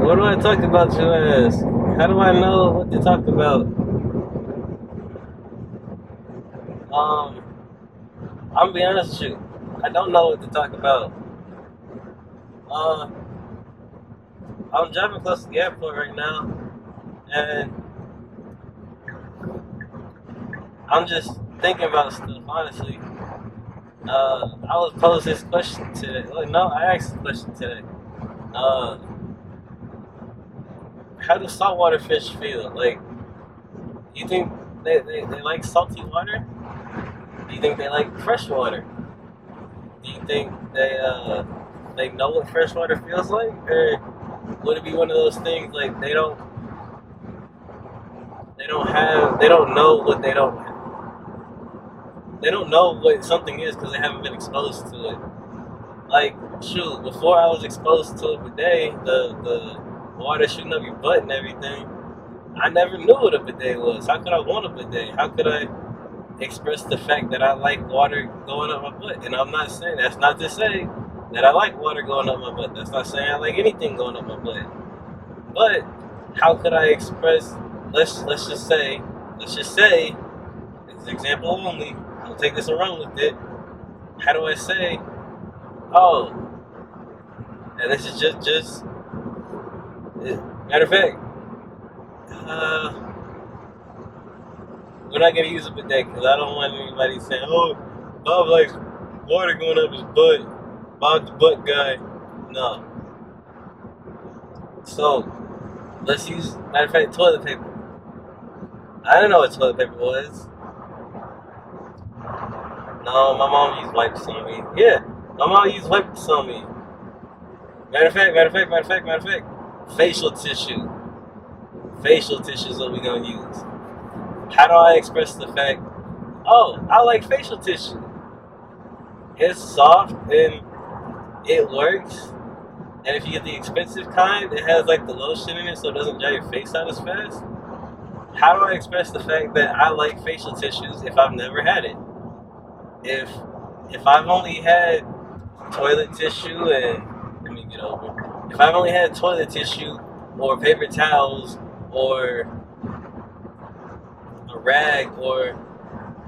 What do I talk about your ass? How do I know what to talk about? Um, I'm gonna be honest with you. I don't know what to talk about. Uh, I'm driving close to the airport right now, and I'm just thinking about stuff. Honestly, I was posed this question today. Well, no, I asked this question today. Uh, how do saltwater fish feel? Like, you think they like salty water? Do you think they like fresh water? Do you think they know what fresh water feels like, or would it be one of those things like they don't know what they don't know what something is because they haven't been exposed to it. Like, shoot, before I was exposed to a bidet, the water shooting up your butt and everything, I never knew what a bidet was. How could I want a bidet? How could I express the fact that I like water going up my butt? And I'm not saying, that's not to say that I like water going up my butt. That's not saying I like anything going up my butt. But how could I express? Let's just say, this is example only. I'll take this and run with it. How do I say, oh, and this is just matter of fact, uh, we're not gonna use a bidet because I don't want anybody saying, oh, Bob likes water going up his butt. Bob's the butt guy. No. So let's use, matter of fact, toilet paper. I didn't know what toilet paper was. No, my mom used wipes on me. Yeah, my mom used wipes on me. Matter of fact. Facial tissue. Facial tissue is what we're gonna use. How do I express the fact? Oh, I like facial tissue. It's soft and it works. And if you get the expensive kind, it has like the lotion in it, so it doesn't dry your face out as fast. How do I express the fact that I like facial tissues if I've never had it? If I've only had toilet tissue and let me get over. If I've only had toilet tissue or paper towels or a rag or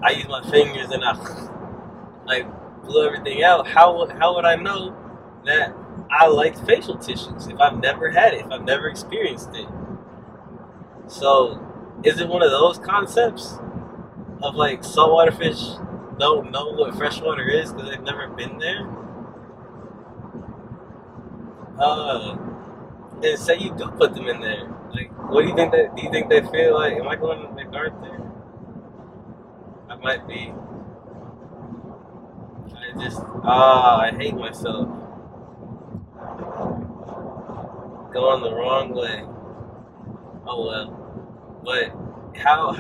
I use my fingers and I like blew everything out, how would I know that I like facial tissues if I've never had it, if I've never experienced it? So is it one of those concepts of like saltwater fish don't know what freshwater is because they've never been there? And say you do put them in there. Like, what do you think that? Do you think they feel like? Am I going to the dark there? I might be. I hate myself. Going the wrong way. Oh well. But how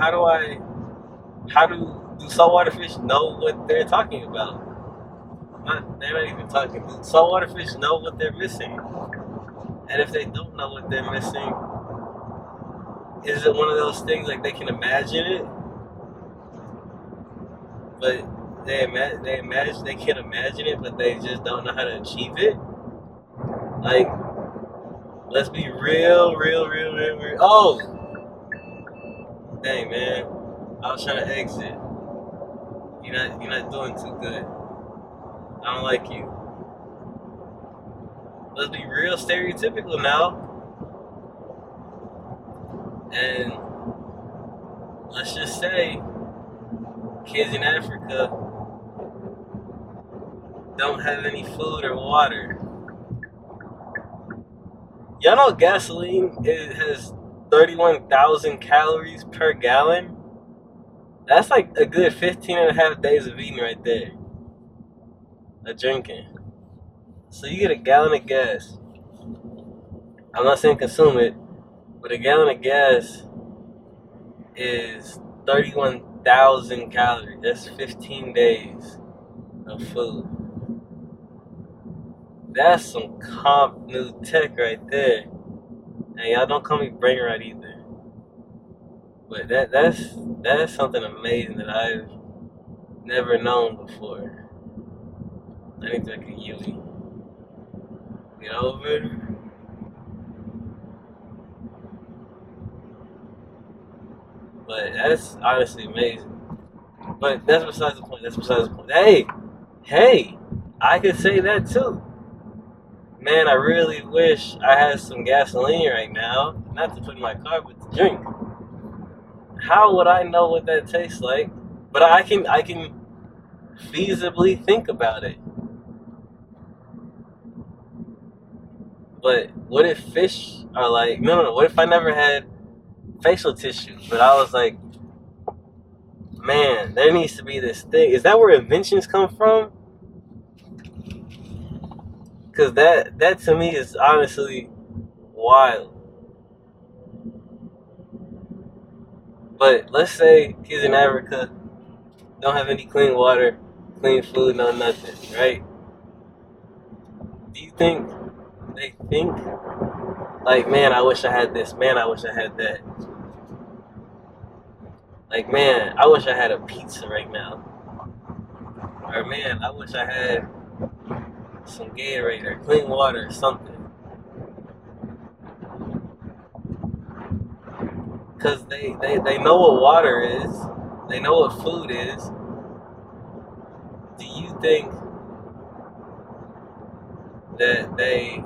do saltwater fish know what they're talking about? They're not even talking. Do saltwater fish know what they're missing? And if they don't know what they're missing, is it one of those things like they can imagine it, but they can imagine it, but they just don't know how to achieve it? Like, let's be real. Oh, dang man, I was trying to exit. You're not doing too good. I don't like you. Let's be real stereotypical now, and let's just say kids in Africa don't have any food or water. Y'all know gasoline has 31,000 calories per gallon? That's like a good 15 and a half days of eating right there. Of drinking. So you get a gallon of gas. I'm not saying consume it, but a gallon of gas is 31,000 calories. That's 15 days of food. That's some comp new tech right there. And y'all don't call me brain right either. But that's something amazing that I've never known before. I need to make a Yui. Get over. But that's honestly amazing. But that's besides the point. That's besides the point. Hey, I could say that too. Man, I really wish I had some gasoline right now, not to put in my car, but to drink. How would I know what that tastes like? But I can feasibly think about it. But what if fish are like no? What if I never had facial tissue, but I was like, man, there needs to be this thing. Is that where inventions come from? Because that to me is honestly wild. But let's say kids in Africa don't have any clean water, clean food, no nothing, right? Do you think they think like, man, I wish I had this, man, I wish I had that. Like, man, I wish I had a pizza right now. Or man, I wish I had some Gatorade or clean water or something. Because they know what water is, they know what food is. Do you think that they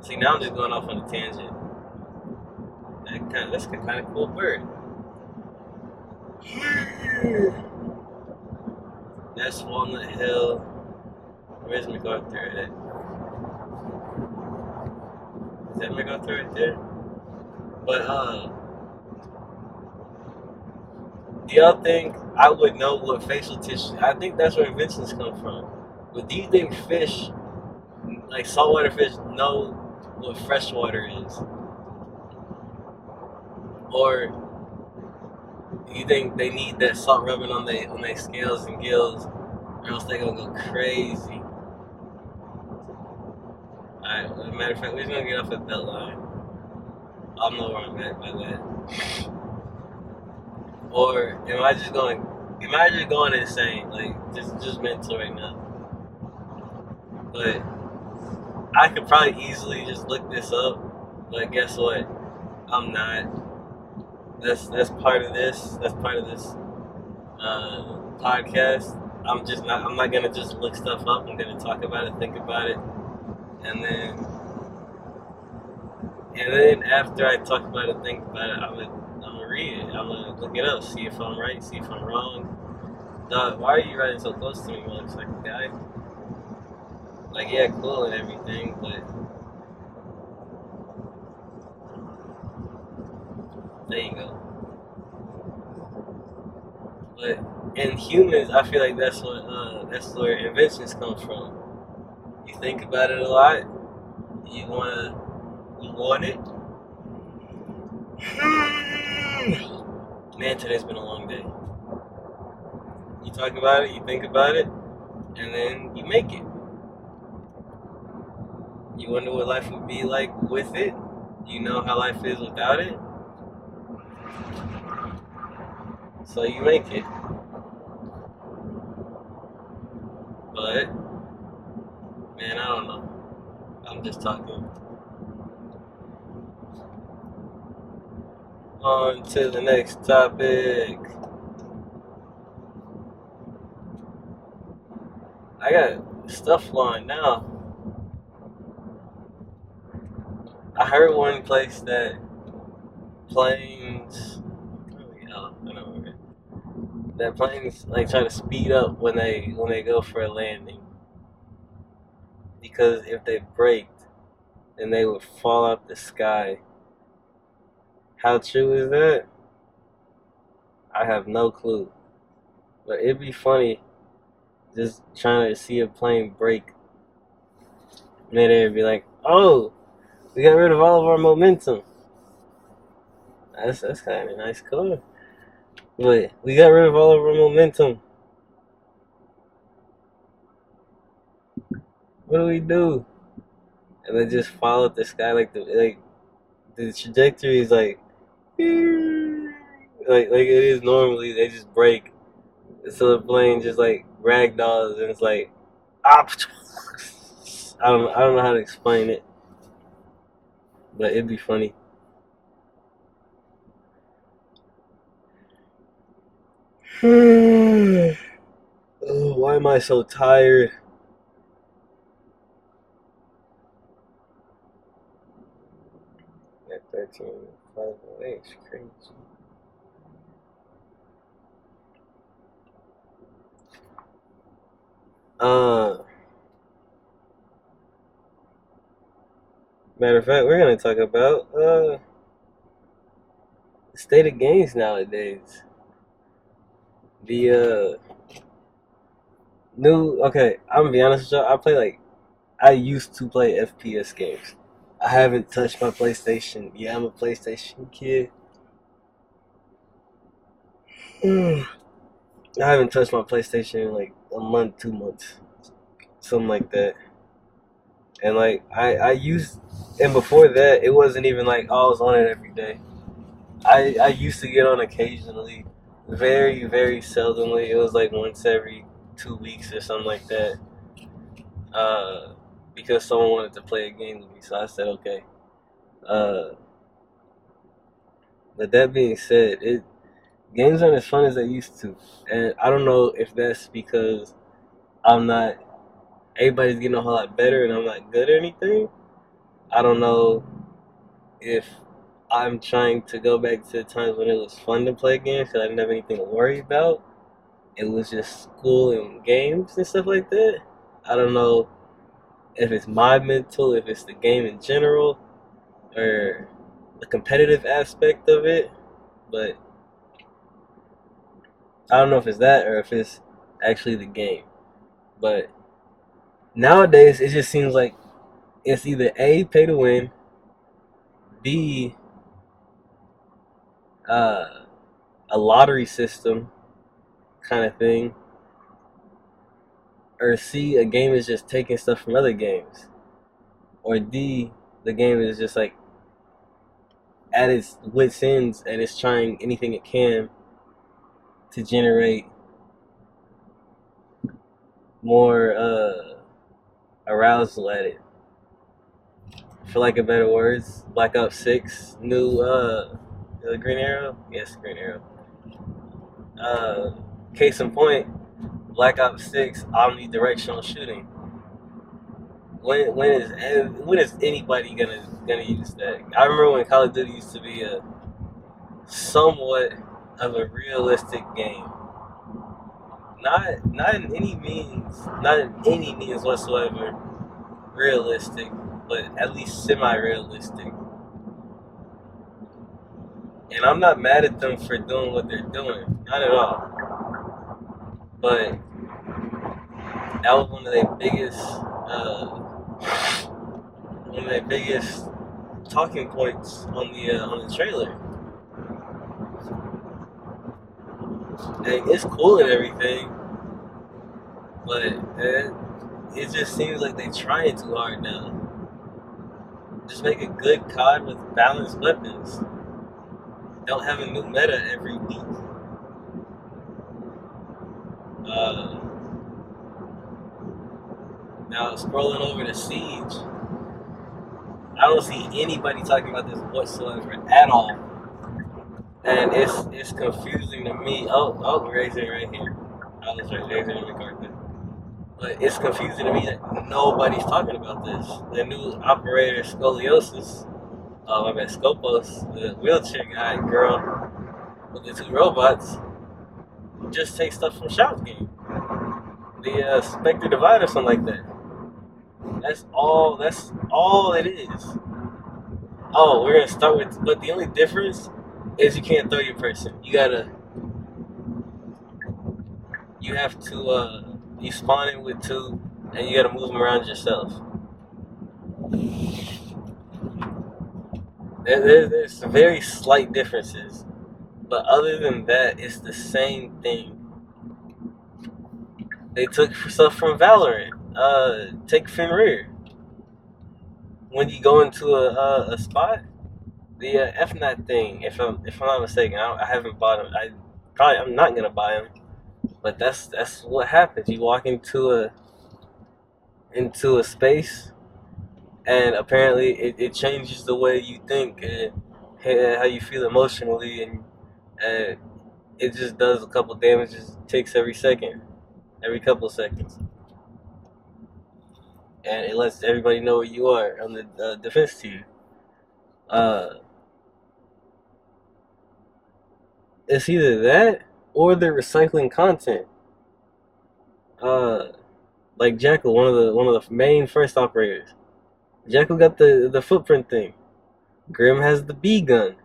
see? Now I'm just going off on a tangent. That's a kind of cool bird. That's Walnut Hill. Where's MacArthur at? Is that MacArthur right there? But do y'all think I would know what facial tissue? I think that's where inventions come from. But do you think fish, like saltwater fish, know what freshwater is? Or do you think they need that salt rubbing on their scales and gills, or else they gonna go crazy? Alright, as a matter of fact, we're just gonna get off at that line. I'll know where I'm at by that. Or am I just going insane? Like just mental right now. But I could probably easily just look this up. But guess what? I'm not. That's part of this. That's part of this podcast. I'm not gonna just look stuff up. I'm gonna talk about it, think about it, and then after I talk about it, think about it, I'm gonna read it. I'm gonna look it up, see if I'm right, see if I'm wrong. Dog, why are you riding so close to me, motherfucking guy? Like, yeah, cool and everything, but there you go. But in humans, I feel like that's where inventions come from. You think about it a lot. You want it. Man, today's been a long day. You talk about it, you think about it, and then you make it. You wonder what life would be like with it. You know how life is without it. So you make it. But, man, I don't know. I'm just talking. On to the next topic. I got stuff flying now. I heard one place that planes, that planes like try to speed up when they go for a landing, because if they braked, then they would fall out the sky. How true is that? I have no clue. But it'd be funny just trying to see a plane break midair and be like, oh, we got rid of all of our momentum. That's kind of a nice car. But we got rid of all of our momentum. What do we do? And they just fall out the sky like the trajectory is like it is normally. They just break, so the plane just like ragdolls, and it's like ah, I don't know how to explain it, but it'd be funny. Oh, why am I so tired? At 13, 508, it's crazy. Uh, Matter of fact, we're gonna talk about the state of games nowadays. The new. Okay, I'm gonna be honest with y'all. I used to play FPS games. I haven't touched my PlayStation. Yeah, I'm a PlayStation kid. I haven't touched my PlayStation in like a month, 2 months, something like that. And like I used, and before that, it wasn't even like I was on it every day. I used to get on occasionally, very very seldomly. It was like once every 2 weeks or something like that. Uh, because someone wanted to play a game with me, so I said okay. Uh, but that being said, it games aren't as fun as they used to, and I don't know if that's because I'm not. Everybody's getting a whole lot better, and I'm not good or anything. I don't know if I'm trying to go back to the times when it was fun to play games because I didn't have anything to worry about. It was just school and games and stuff like that. I don't know if it's my mental, if it's the game in general, or the competitive aspect of it, but I don't know if it's that or if it's actually the game. But nowadays, it just seems like it's either A, pay to win, B, uh, a lottery system kind of thing, or C, a game is just taking stuff from other games, or D, the game is just like at its wits ends and it's trying anything it can to generate more arousal at it. For like a better words, Black Ops 6, new Green Arrow? Yes, Green Arrow. Uh, Case in point, Black Ops 6 omnidirectional shooting. When is anybody gonna use that? I remember when Call of Duty used to be a somewhat of a realistic game. Not in any means whatsoever realistic, but at least semi-realistic. And I'm not mad at them for doing what they're doing, not at all. But that was one of their biggest talking points on the trailer. And it's cool and everything, but it just seems like they're trying too hard now. Just make a good COD with balanced weapons. Don't have a new meta every week. Uh, Now scrolling over to Siege, I don't see anybody talking about this whatsoever at all, and it's confusing to me. Raising right here. I was raising in McCarthy. But it's confusing to me that nobody's talking about this. The new operator Scoliosis, my bad, Scopos, the wheelchair guy girl with the two robots, just take stuff from Shop's game. The Spectre Divide or something like that. That's all. That's all it is. Oh, we're gonna start with. But the only difference is you can't throw your person. You have to. You spawn in with two, and you gotta move them around yourself. There's very slight differences, but other than that, it's the same thing. They took stuff from Valorant. Take Fenrir. When you go into a spot, the FNAT thing. If I'm not mistaken, I haven't bought them. I'm not gonna buy them. But that's what happens. You walk into a space, and apparently it changes the way you think and how you feel emotionally, and it just does a couple damages, ticks every couple seconds, and it lets everybody know where you are on the defense team. It's either that or they're recycling content. Like Jackal, one of the main first operators. Jackal got the footprint thing. Grim has the B gun.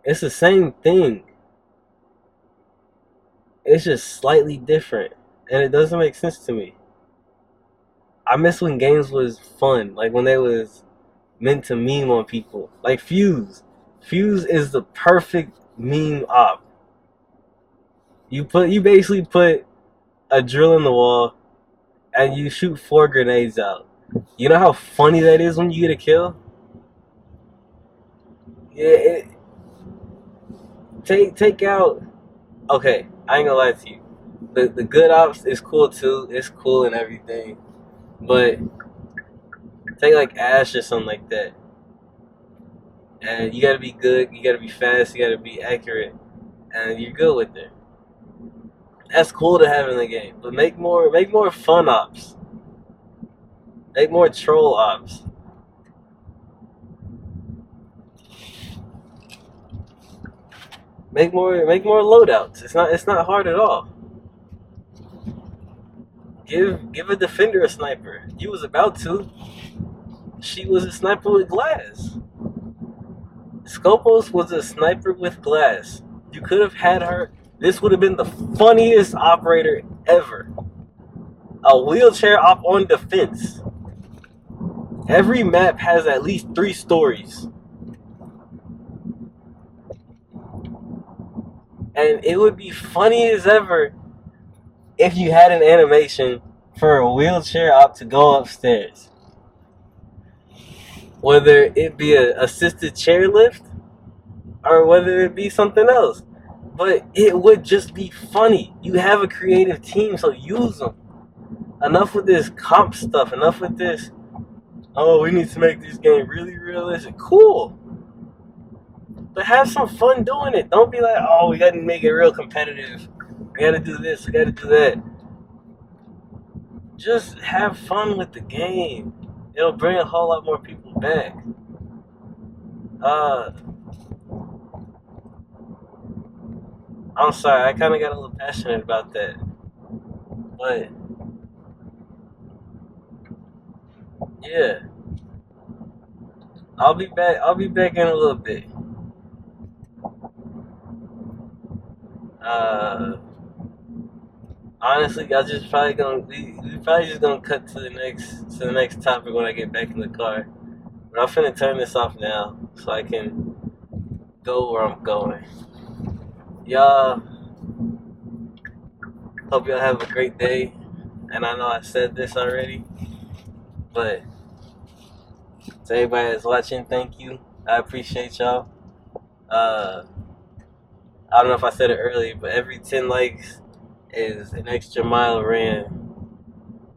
It's the same thing. It's just slightly different, and it doesn't make sense to me. I miss when games was fun, like when they was meant to meme on people. Like Fuse. Fuse is the perfect meme op. You basically put a drill in the wall and you shoot 4 grenades out. You know how funny that is when you get a kill? Yeah, take out. Okay, I ain't gonna lie to you. The good ops is cool too. It's cool and everything, but take like Ash or something like that, and you gotta be good. You gotta be fast. You gotta be accurate, and you're good with it. That's cool to have in the game, but make more fun ops. Make more troll ops. Make more loadouts. It's not hard at all. Give a defender a sniper. You was about to. She was a sniper with glass. Scopos was a sniper with glass. You could have had her. This would have been the funniest operator ever. A wheelchair op on defense. Every map has at least 3 stories. And it would be funny as ever if you had an animation for a wheelchair op to go upstairs. Whether it be an assisted chairlift or whether it be something else. But it would just be funny. You have a creative team, so use them. Enough with this comp stuff. Enough with this, oh, we need to make this game really realistic. Cool. But have some fun doing it. Don't be like, oh, we gotta make it real competitive. We gotta do this, we gotta do that. Just have fun with the game. It'll bring a whole lot more people back. I'm sorry, I kind of got a little passionate about that. But, yeah. I'll be back in a little bit. Honestly, we probably just gonna cut to the next topic when I get back in the car. But I'm finna turn this off now so I can go where I'm going. Y'all, hope y'all have a great day. And I know I said this already, but to everybody that's watching, thank you. I appreciate y'all. I don't know if I said it earlier, but every 10 likes is an extra mile ran.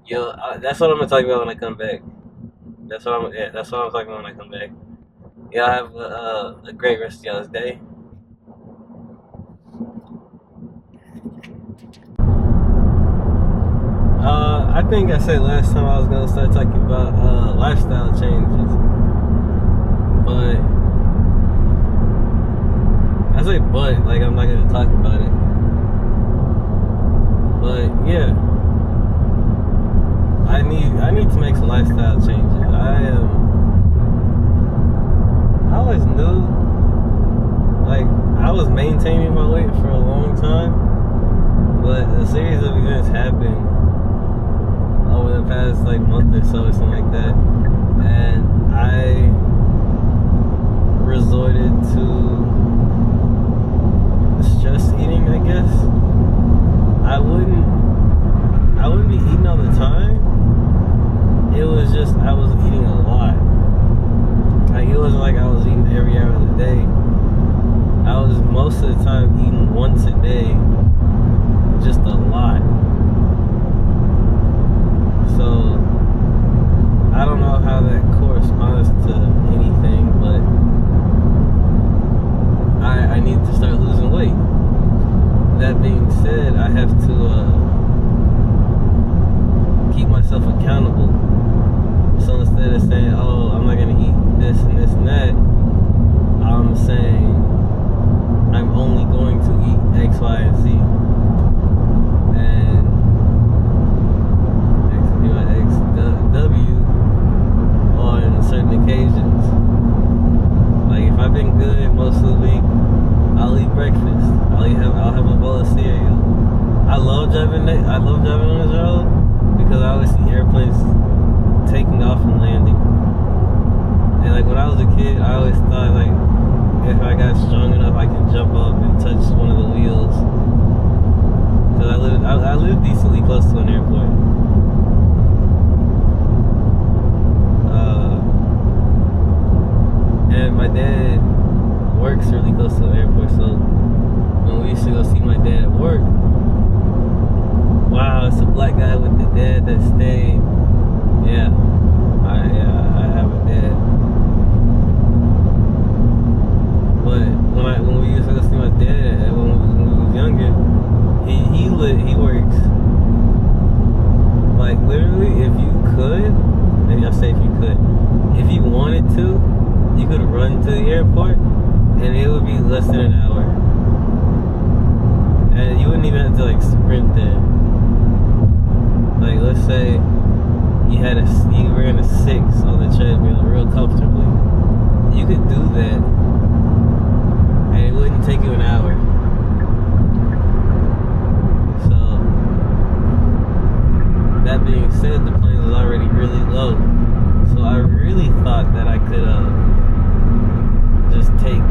That's what I'm gonna talk about when I come back. That's what I'm talking about when I come back. Y'all have a great rest of y'all's day. I think I said last time I was gonna start talking about lifestyle changes, but I say like I'm not gonna talk about it. But yeah, I need to make some lifestyle changes. I always knew, like, I was maintaining my weight for a long time, but a series of events happened over the past like month or so or something like that, and I resorted to stress eating, I guess. I wouldn't be eating all the time. It was just I was eating a lot. Like, it wasn't like I was eating every hour of the day. I was most of the time eating once a day, just a lot. So I don't know how that corresponds to anything, but I need to start losing weight. I love driving on this road because I always see airplanes taking off and landing. And like when I was a kid, I always thought like if I got strong enough, I can jump up and touch one of the wheels. Cause I live decently close to an airport. And my dad works really close to the airport, so when we used to go see my dad at work, wow, it's a black guy with the dad that stayed. Yeah, I have a dad. But when we used to go see my dad when we was younger, he works like literally if you could, maybe I'll say if you could, if you wanted to, you could run to the airport and it would be less than an hour. And you wouldn't even have to like sprint there. Like let's say you ran a 6 on the treadmill real comfortably. You could do that and it wouldn't take you an hour. So that being said, the plane was already really low. So I really thought that I could just take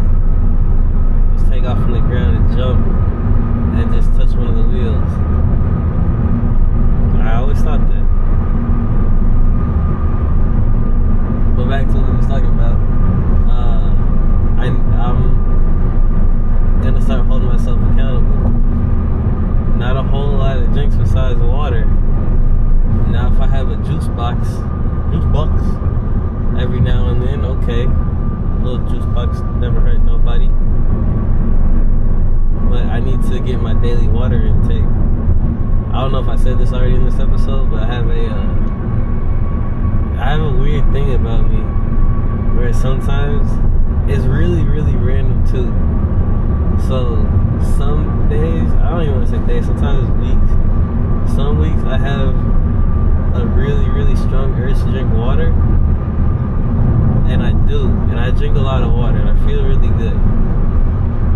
off from the ground and jump and just touch one of the wheels. I always thought that. But back to what we was talking about. I'm gonna start holding myself accountable. Not a whole lot of drinks besides water. Now if I have a juice box every now and then, okay. A little juice box never hurt nobody. But I need to get my daily water intake. I don't know if I said this already in this episode, but I have a weird thing about me where sometimes it's really, really random too. So some days, I don't even want to say days, sometimes it's weeks. Some weeks I have a really, really strong urge to drink water. And I do. And I drink a lot of water and I feel really good.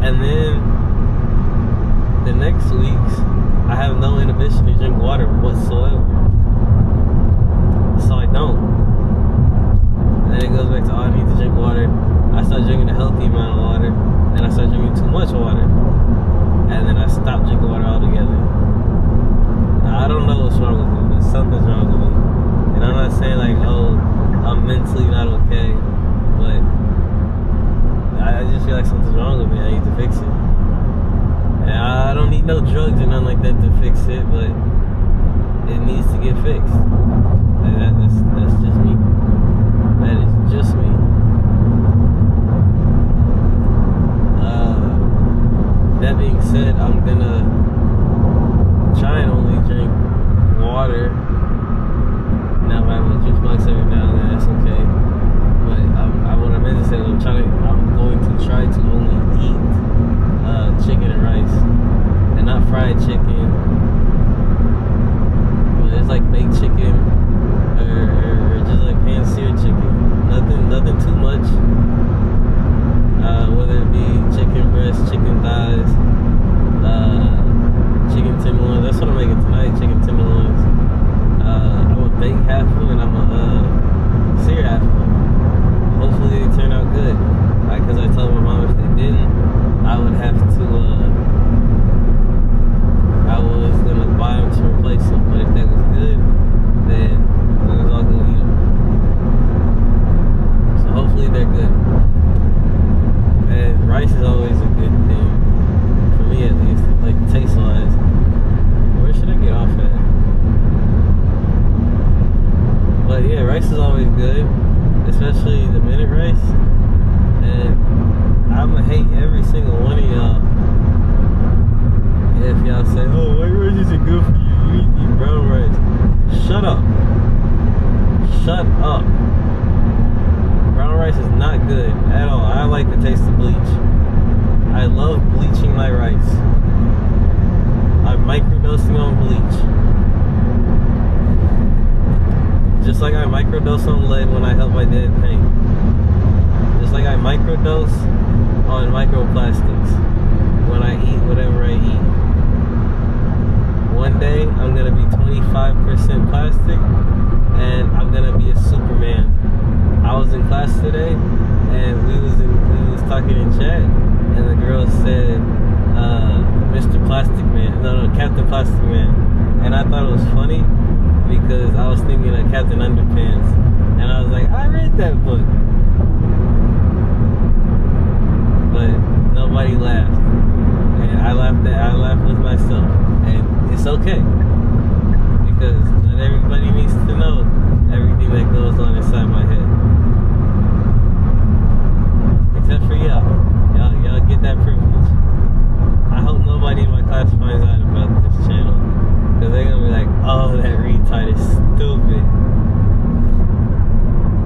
And then the next weeks, I have no inhibition to drink water whatsoever. So I don't. And then it goes back to, I need to drink water. I start drinking a healthy amount of water. Then I start drinking too much water. And then I stop drinking water altogether. I don't know what's wrong with me, but something's wrong with me. And I'm not saying like, oh, I'm mentally not okay. But I just feel like something's wrong with me. I need to fix it. I don't need no drugs or nothing like that to fix it, but it needs to get fixed. That's just me. That is just me. That being said, I'm gonna try and only drink water. Now if I have a juice box every now and then, that's okay. But what I meant to say was I'm going to try to only eat chicken and rice, and not fried chicken. But it's like baked chicken, or just like pan-seared chicken. Nothing too much. Whether it be chicken breast, chicken thighs, chicken tenderloins. That's what I'm making tonight. Chicken tenderloins. I'm gonna bake half of them and I'm gonna sear half of them. Hopefully they turn out good. Because I told my mom if they didn't, I would have to, I was gonna buy them to replace them, but if that was good, then we was all gonna eat them. So hopefully they're good. And rice is always a good thing, for me at least, like taste-wise. Where should I get off at? But yeah, rice is always good, especially the minute rice. And I'ma hate every single one of y'all if y'all say, oh, white rice isn't good for you, you need to eat brown rice. Shut up. Shut up. Brown rice is not good at all. I like the taste of bleach. I love bleaching my rice. I'm microdosing on bleach. Just like I microdose on lead when I help my dad paint. Just like I microdose on microplastics when I eat whatever I eat. one day I'm gonna be 25% plastic, and I'm gonna be a Superman. I was in class today, and we was talking in chat, and the girl said, Mr. Plastic Man. No, Captain Plastic Man. And I thought it was funny because I was thinking of Captain Underpants, and I was like, I read that book, but nobody laughed, and I laughed with myself, and it's okay because not everybody needs to know everything that goes on inside my head, except for y'all get that privilege. I hope nobody in my class finds out about this channel, because they're gonna be like, oh, that retard is stupid.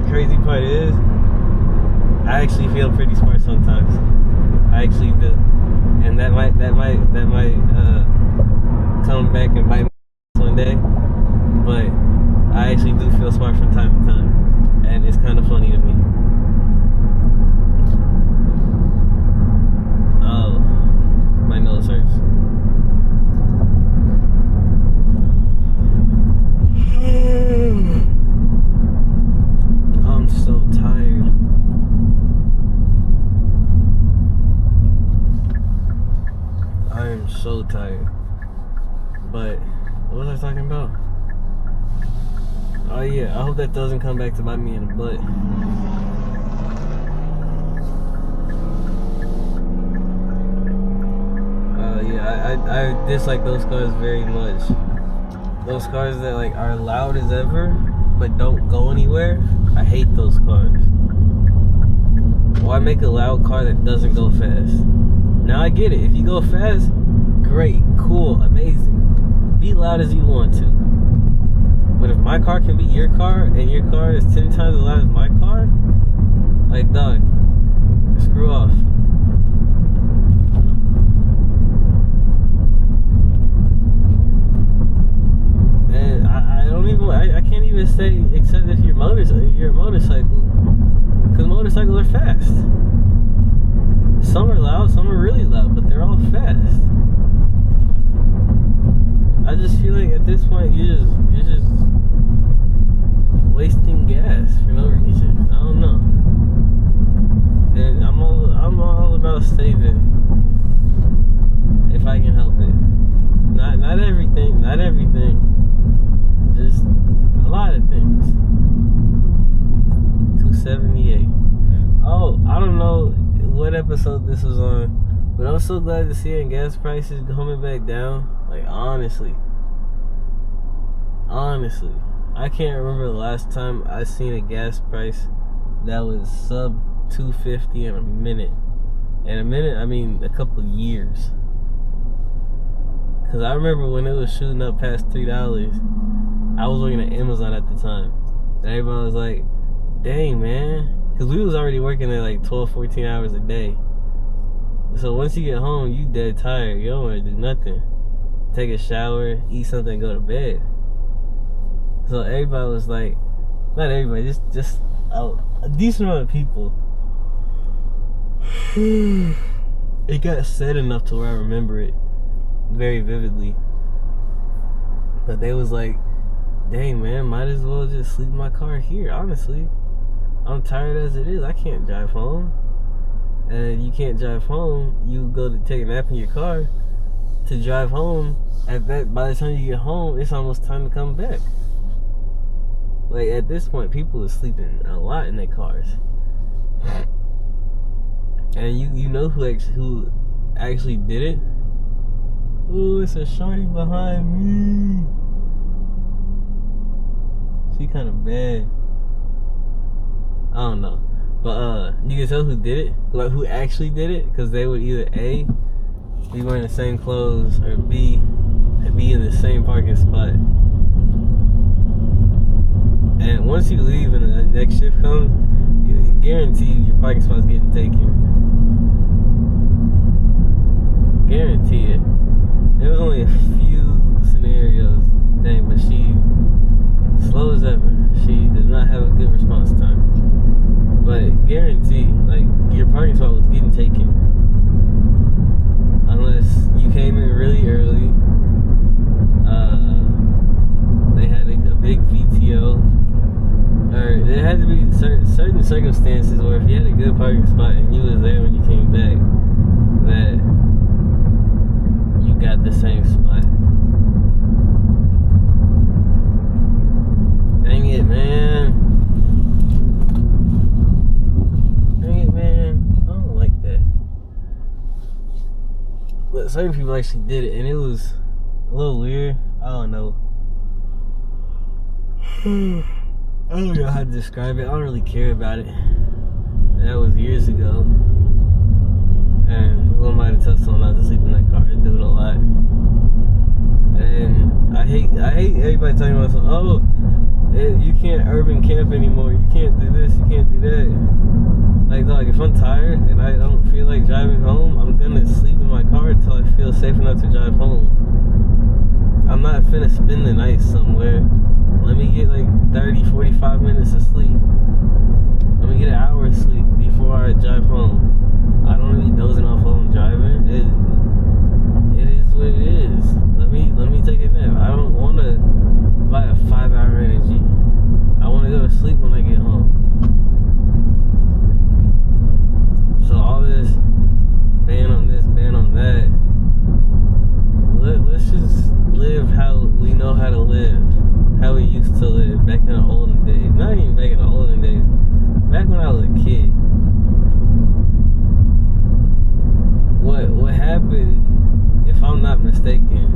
The crazy part is, I actually feel pretty smart sometimes. I actually do, and that might come back and bite me one day. But I actually do feel smart from time to time, and it's kind of funny to me. Oh, my nose hurts. I'm so tired. I am so tired. But what was I talking about? Oh yeah, I hope that doesn't come back to bite me in the butt. I dislike those cars very much. Those cars that like are loud as ever but don't go anywhere. I hate those cars. Why make a loud car that doesn't go fast? Now I get it. If you go fast, great, cool, amazing. Be loud as you want to. But if my car can be your car and your car is 10 times as loud as my car, like, dog, screw off. And I can't even say except if you're a motorcycle. Because motorcycles are fast. Some are loud, some are really loud, but they're all fast. I just feel like at this point you're just wasting gas for no reason. I don't know. And I'm all about saving if I can help it. Not everything. Just a lot of things. 278. Oh, I don't know what episode this was on, but I'm so glad to see gas prices coming back down. Like, honestly, I can't remember the last time I seen a gas price that was sub 250 in a minute. In a minute, I mean a couple of years. Cause I remember when it was shooting up past $3. I was working at Amazon at the time, and everybody was like, "Dang, man," cause we was already working at like 12, 14 hours a day. So once you get home, you dead tired. You don't want to do nothing. Take a shower, eat something, go to bed. So everybody was like, not everybody, just a decent amount of people. It got said enough to where I remember it very vividly. But they was like, dang, man, might as well just sleep in my car here, honestly. I'm tired as it is. I can't drive home. And you can't drive home, you go to take a nap in your car. To drive home, by the time you get home, it's almost time to come back. Like, at this point, people are sleeping a lot in their cars. And you know who actually did it? Ooh, it's a shorty behind me. She kind of bad. I don't know. But you can tell who did it, like who actually did it, because they would either A, be wearing the same clothes, or B, be in the same parking spot. And once you leave and the next shift comes, you guarantee your parking spot's getting taken. Guarantee it. There was only a few scenarios, dang, but she slow as ever. She does not have a good response time. But guarantee, like, your parking spot was getting taken. Unless you came in really early They had a big VTO, or there had to be certain circumstances where if you had a good parking spot and you was there when you came back, that you got the same spot. Dang it, man. I don't like that. But certain people actually did it, and it was a little weird. I don't know. I don't know how to describe it. I don't really care about it. That was years ago. And who am I to tell someone not to sleep in that car? I do it a lot. And I hate everybody talking about something. Oh, you can't urban camp anymore. You can't do this. You can't do that. Like, dog, if I'm tired and I don't feel like driving home, I'm gonna sleep in my car until I feel safe enough to drive home. I'm not finna spend the night somewhere. Let me get like 30, 45 minutes of sleep. Let me get an hour of sleep before I drive home. I don't really dozing off while I'm driving. It is what it is. Let me take a nap. I don't want to buy a 5-hour energy. I want to go to sleep when I get home. So all this ban on this, ban on that. Let's just live how we know how to live. How we used to live back in the olden days. Not even back in the olden days. Back when I was a kid. What happened, if I'm not mistaken,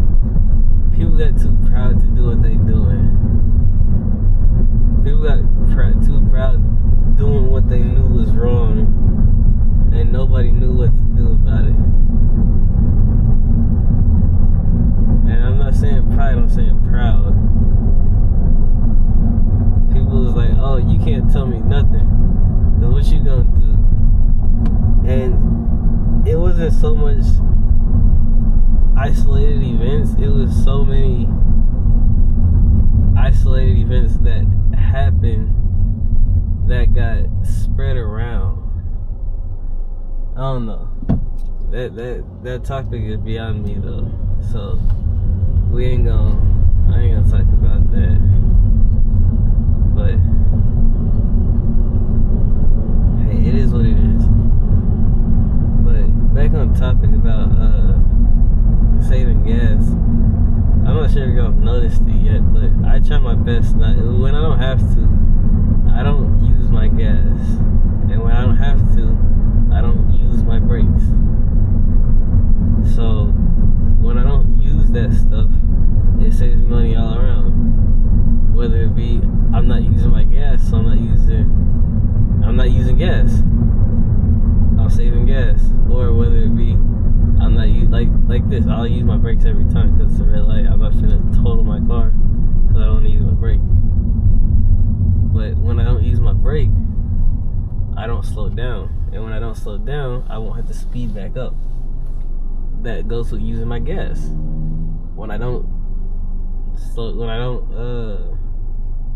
people got too proud to do what they doing. People got too proud doing what they knew was wrong, and nobody knew what to do about it. And I'm not saying pride, I'm saying proud. People was like, oh, you can't tell me nothing, cause what you gonna do? And it wasn't so much isolated events, it was so many isolated events that happened that got spread around. I don't know. That topic is beyond me though. So I ain't gonna talk about that. But hey, it is what it is. But back on topic about saving gas. I'm not sure if y'all noticed it yet, but I try my best not. When I don't have to, I don't use my gas, and when I don't have to, I don't use my brakes. So when I don't use that stuff, it saves me money all around. Whether it be I'm not using my gas, so I'm not using gas. I'm saving gas, or whether it be I'm not like this. I'll use my brakes every time because it's a red light. I'm not finna total my car because I don't want to use my brake. But when I don't use my brake, I don't slow down, and when I don't slow down, I won't have to speed back up. That goes with using my gas. When I don't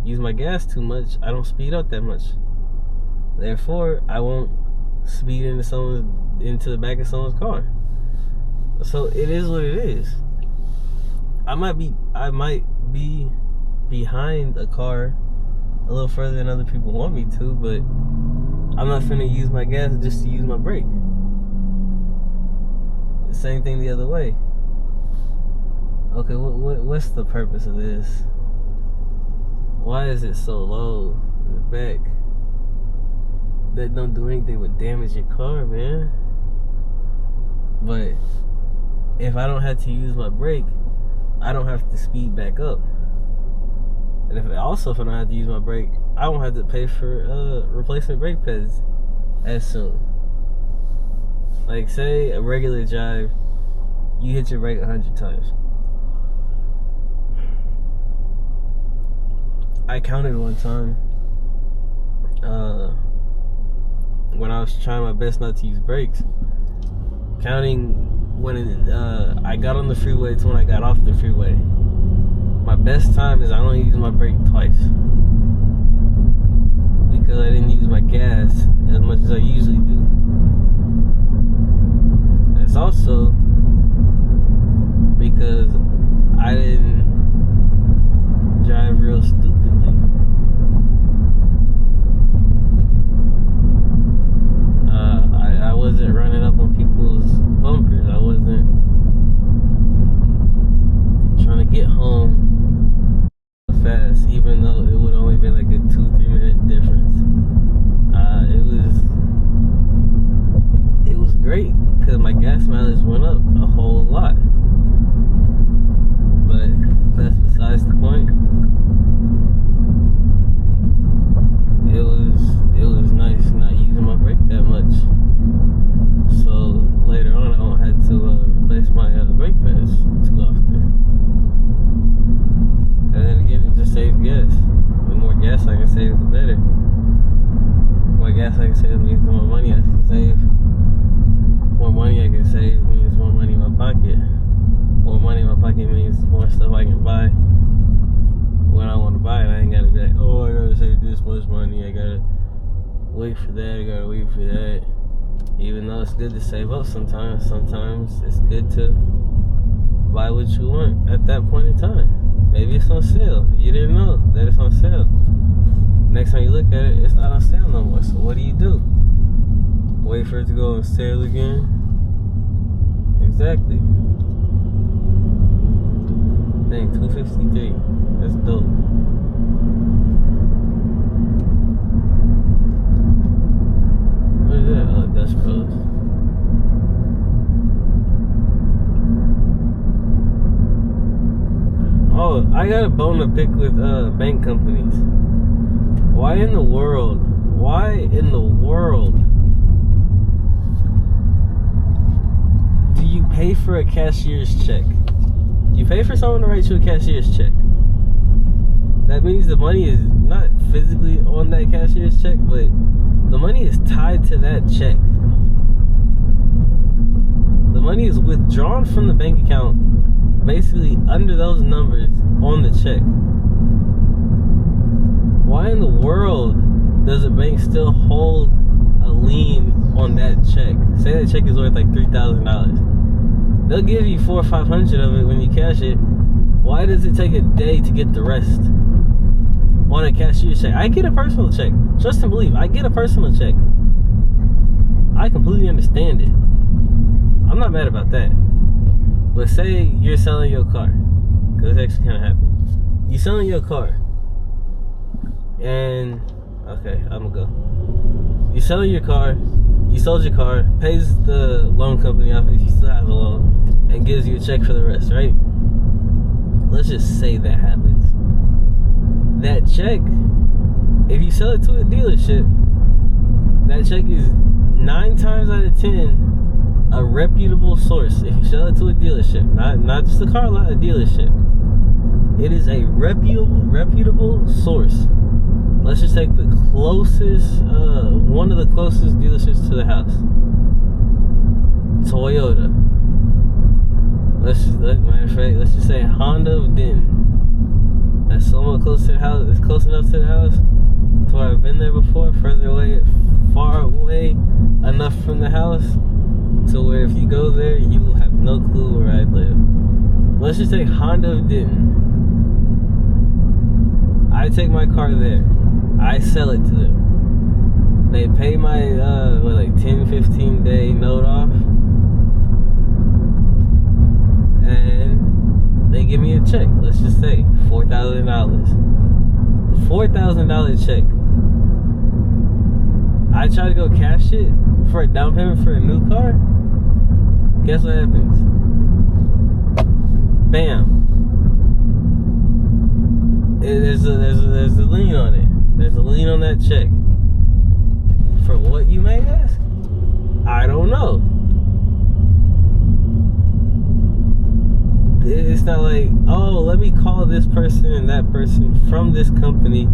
use my gas too much, I don't speed up that much. Therefore, I won't speed into the back of someone's car. So it is what it is. I might be behind a car a little further than other people want me to, but I'm not finna use my gas just to use my brake. The same thing the other way. Okay, what's the purpose of this? Why is it so low in the back? That don't do anything but damage your car, man. But if I don't have to use my brake, I don't have to speed back up. And if I don't have to use my brake, I won't have to pay for replacement brake pads as soon. Like, say a regular drive, you hit your brake 100 times. I counted one time when I was trying my best not to use brakes, counting when I got on the freeway to when I got off the freeway. My best time is I only used my brake twice because I didn't use my gas as much as I usually do. It's also because I didn't dollars went up a whole lot. But that's besides the point. It was nice not using my brake that much. So later on, I won't have to replace my brake pads too often. And then again, it just saves gas. The more gas I can save, the better. The more gas I can save means the more money I can save. More money I can save means more money in my pocket. More money in my pocket means more stuff I can buy when I want to buy it. I ain't gotta be like, oh, I gotta save this much money. I gotta wait for that. I gotta wait for that. Even though it's good to save up sometimes it's good to buy what you want at that point in time. Maybe it's on sale. You didn't know that it's on sale. Next time you look at it, it's not on sale no more. So what do? Wait for it to go on sale again? Exactly. Dang, $253. That's dope. What is that? Oh, Dutch Bros. Oh, I got a bone to pick with bank companies. Why in the world do you pay for a cashier's check? You pay for someone to write you a cashier's check. That means the money is not physically on that cashier's check, but the money is tied to that check. The money is withdrawn from the bank account, basically under those numbers on the check. Why in the world does a bank still hold a lien on that check? Say that check is worth like $3,000. They'll give you $400 or $500 of it when you cash it. Why does it take a day to get the rest on a cashier's check? I get a personal check. Trust and believe, I get a personal check. I completely understand it. I'm not mad about that. But say you're selling your car, because it actually kind of happened. You're selling your car, and okay, I'm gonna go. You're selling your car. You sold your car, pays the loan company off if you still have a loan, and gives you a check for the rest, right? Let's just say that happens. That check, if you sell it to a dealership, that check is 9 times out of 10 a reputable source. If you sell it to a dealership, not just a car lot, a dealership, it is a reputable source. Let's just take the closest, one of the closest dealerships to the house. Toyota. Matter of fact, let's just say Honda of Denton. That's somewhat close to the house. It's close enough to the house to where I've been there before. Far away enough from the house to where if you go there, you will have no clue where I live. Let's just take Honda of Denton. I take my car there. I sell it to them. They pay my 10-15 day note off, and they give me a check. Let's just say $4,000. $4,000 check. I try to go cash it for a down payment for a new car. Guess what happens? Bam. There's a lien on it. There's a lien on that check. For what, you may ask? I don't know. It's not like, oh, let me call this person and that person from this company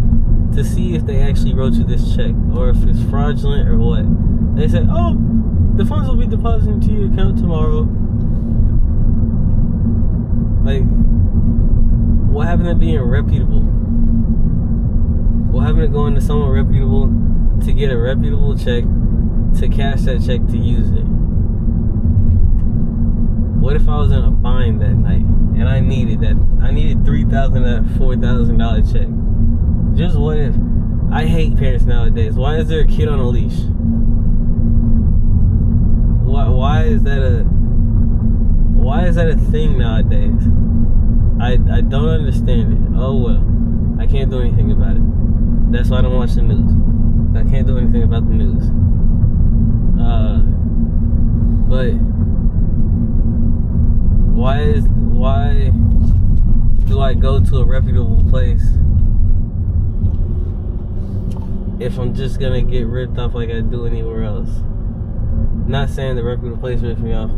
to see if they actually wrote you this check or if it's fraudulent or what. They say, oh, the funds will be deposited into your account tomorrow. Like, what happened to being reputable? What happened to going to someone reputable to get a reputable check, to cash that check, to use it? What if I was in a bind that night and I needed $3,000 that $4,000 check? Just what if? I hate parents nowadays. Why is there a kid on a leash? Why is that a thing nowadays? I don't understand it. Oh well, I can't do anything about it. That's why I don't watch the news. I can't do anything about the news. But why do I go to a reputable place if I'm just gonna get ripped off like I do anywhere else? Not saying the reputable place rips me off.